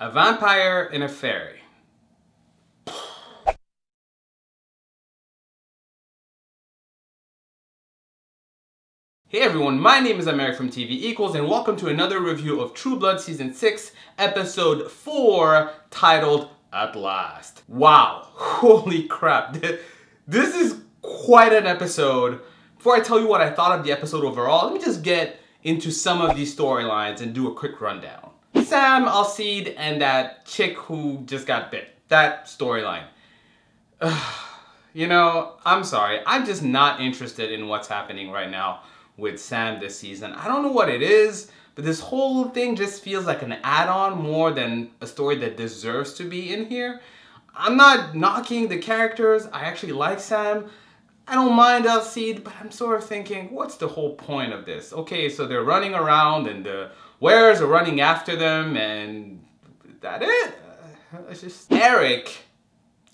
A vampire and a fairy. Hey everyone, my name is Americ from TV Equals and welcome to another review of True Blood Season 6, Episode 4, titled At Last. Wow, holy crap. This is quite an episode. Before I tell you what I thought of the episode overall, let me just get into some of these storylines and do a quick rundown. Sam, Alcide, and that chick who just got bit. That storyline. You know, I'm sorry. I'm just not interested in what's happening right now with Sam this season. I don't know what it is, but this whole thing just feels like an add-on more than a story that deserves to be in here. I'm not knocking the characters. I actually like Sam. I don't mind Alcide, but I'm sort of thinking, what's the whole point of this? Okay, so they're running around and the Wares are running after them, and is that it? It's just... Eric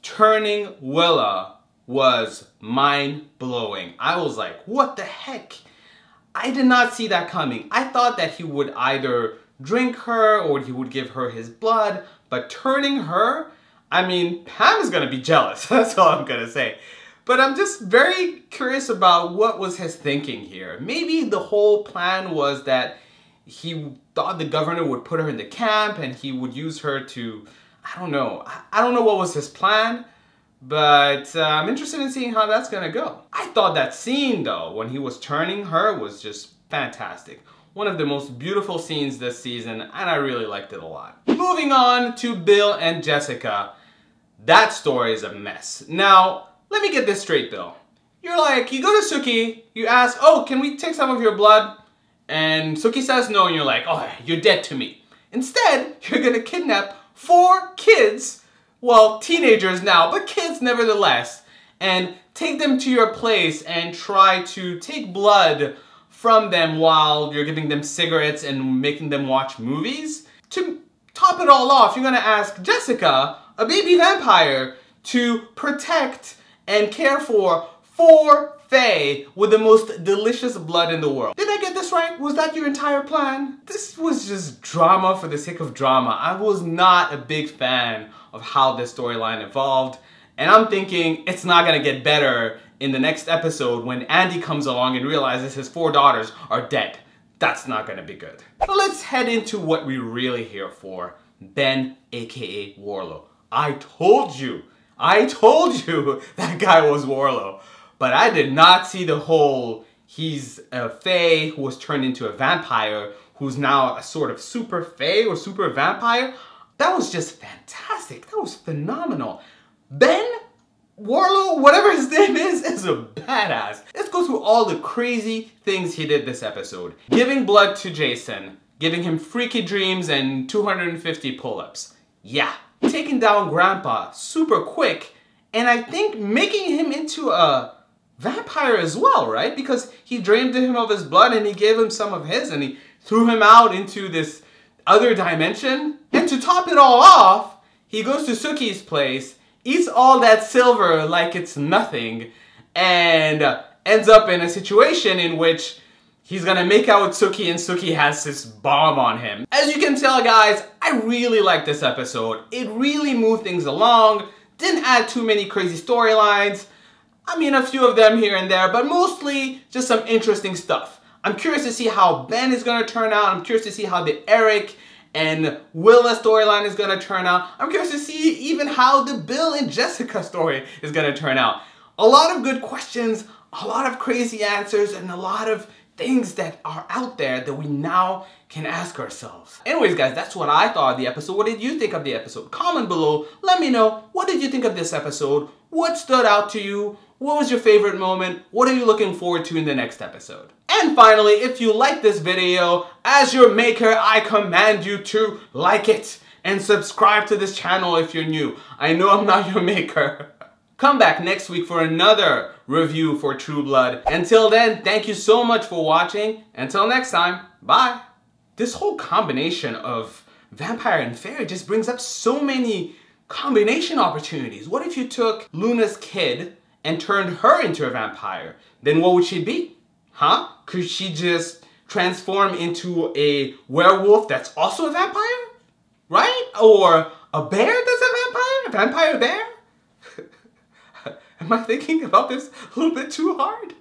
turning Willa was mind-blowing. I was like, what the heck? I did not see that coming. I thought that he would either drink her or he would give her his blood, but turning her, I mean, Pam is gonna be jealous. That's all I'm gonna say. But I'm just very curious about what was his thinking here. Maybe the whole plan was that he thought the governor would put her in the camp and he would use her to, I don't know. I don't know what was his plan, but I'm interested in seeing how that's gonna go. I thought that scene though, when he was turning her, was just fantastic. One of the most beautiful scenes this season, and I really liked it a lot. Moving on to Bill and Jessica. That story is a mess. Now, let me get this straight, Bill. You're like, you go to Suki, you ask, oh, can we take some of your blood? And Suki says no, and you're like, oh, you're dead to me. Instead, you're gonna kidnap 4 kids, well, teenagers now, but kids nevertheless, and take them to your place and try to take blood from them while you're giving them cigarettes and making them watch movies. To top it all off, you're gonna ask Jessica, a baby vampire, to protect and care for 4 fae with the most delicious blood in the world. Did I get this right? Was that your entire plan? This was just drama for the sake of drama. I was not a big fan of how this storyline evolved, and I'm thinking it's not gonna get better in the next episode when Andy comes along and realizes his 4 daughters are dead. That's not gonna be good. But let's head into what we're really here for. Ben, aka Warlow. I told you that guy was Warlow. But I did not see the whole, he's a fae who was turned into a vampire, who's now a sort of super fae or super vampire. That was just fantastic. That was phenomenal. Ben, Warlow, whatever his name is a badass. Let's go through all the crazy things he did this episode. Giving blood to Jason, giving him freaky dreams and 250 pull-ups. Yeah. Taking down Grandpa super quick, and I think making him into a vampire as well, right? Because he drained him of his blood and he gave him some of his and he threw him out into this other dimension. And to top it all off, he goes to Suki's place, eats all that silver like it's nothing, and ends up in a situation in which he's gonna make out with Suki and Suki has this bomb on him. As you can tell, guys, I really like this episode. It really moved things along, didn't add too many crazy storylines. I mean, a few of them here and there, but mostly just some interesting stuff. I'm curious to see how Ben is gonna turn out. I'm curious to see how the Eric and Willa storyline is gonna turn out. I'm curious to see even how the Bill and Jessica story is gonna turn out. A lot of good questions, a lot of crazy answers, and a lot of things that are out there that we now can ask ourselves. Anyways, guys, that's what I thought of the episode. What did you think of the episode? Comment below. Let me know. What did you think of this episode? What stood out to you? What was your favorite moment? What are you looking forward to in the next episode? And finally, if you like this video, as your maker, I command you to like it and subscribe to this channel if you're new. I know I'm not your maker. Come back next week for another review for True Blood. Until then, thank you so much for watching. Until next time, bye. This whole combination of vampire and fairy just brings up so many combination opportunities. What if you took Luna's kid and turned her into a vampire? Then what would she be? Huh? Could she just transform into a werewolf that's also a vampire? Right? Or a bear that's a vampire? A vampire bear? Am I thinking about this a little bit too hard?